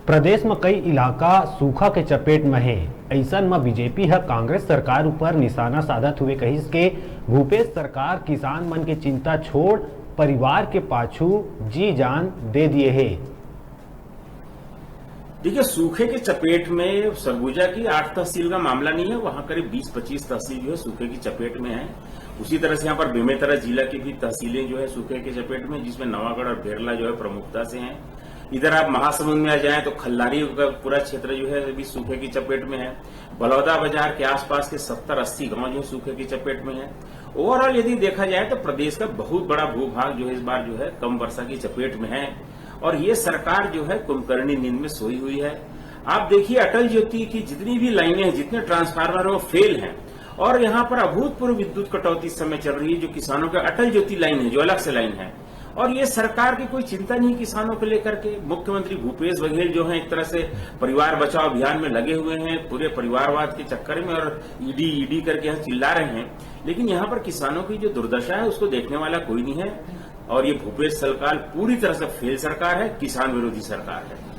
प्रदेश में कई इलाका सूखा के चपेट में है। ऐसन में बीजेपी है कांग्रेस सरकार ऊपर निशाना साधत हुए कहिस के भूपेश सरकार किसान मन के चिंता छोड़ परिवार के पाछू जी जान दे दिए है। देखिए, सूखे के चपेट में सरगुजा की 8 तहसील का मामला नहीं है, वहां करीब 20-25 तहसील जो है सूखे की चपेट में है। उसी तरह से यहाँ पर बेमेतरा जिला की भी तहसीलें जो है सूखे के चपेट में, जिसमें नवागढ़ और बेरला जो है प्रमुखता से हैं। इधर आप महासमुंद में आ जाएं तो खल्लारी का पूरा क्षेत्र जो है अभी सूखे की चपेट में है। बलौदा बाजार के आसपास के 70-80 गांव जो है सूखे की चपेट में है। ओवरऑल यदि देखा जाए तो प्रदेश का बहुत बड़ा भूभाग जो है इस बार जो है कम वर्षा की चपेट में है और ये सरकार जो है कुंभकर्णी नींद में सोई हुई है। आप देखिए, अटल ज्योति की जितनी भी लाइनें हैं, जितने ट्रांसफार्मर वो फेल हैं और यहाँ पर अभूतपूर्व विद्युत कटौती इस समय चल रही है। जो किसानों का अटल ज्योति लाइन है, जो अलग से लाइन है, और ये सरकार की कोई चिंता नहीं किसानों को लेकर के। मुख्यमंत्री भूपेश बघेल जो है एक तरह से परिवार बचाओ अभियान में लगे हुए हैं पूरे परिवारवाद के चक्कर में, और ईडी करके यहाँ चिल्ला रहे हैं, लेकिन यहाँ पर किसानों की जो दुर्दशा है उसको देखने वाला कोई नहीं है। और ये भूपेश सरकार पूरी तरह से फेल सरकार है, किसान विरोधी सरकार है।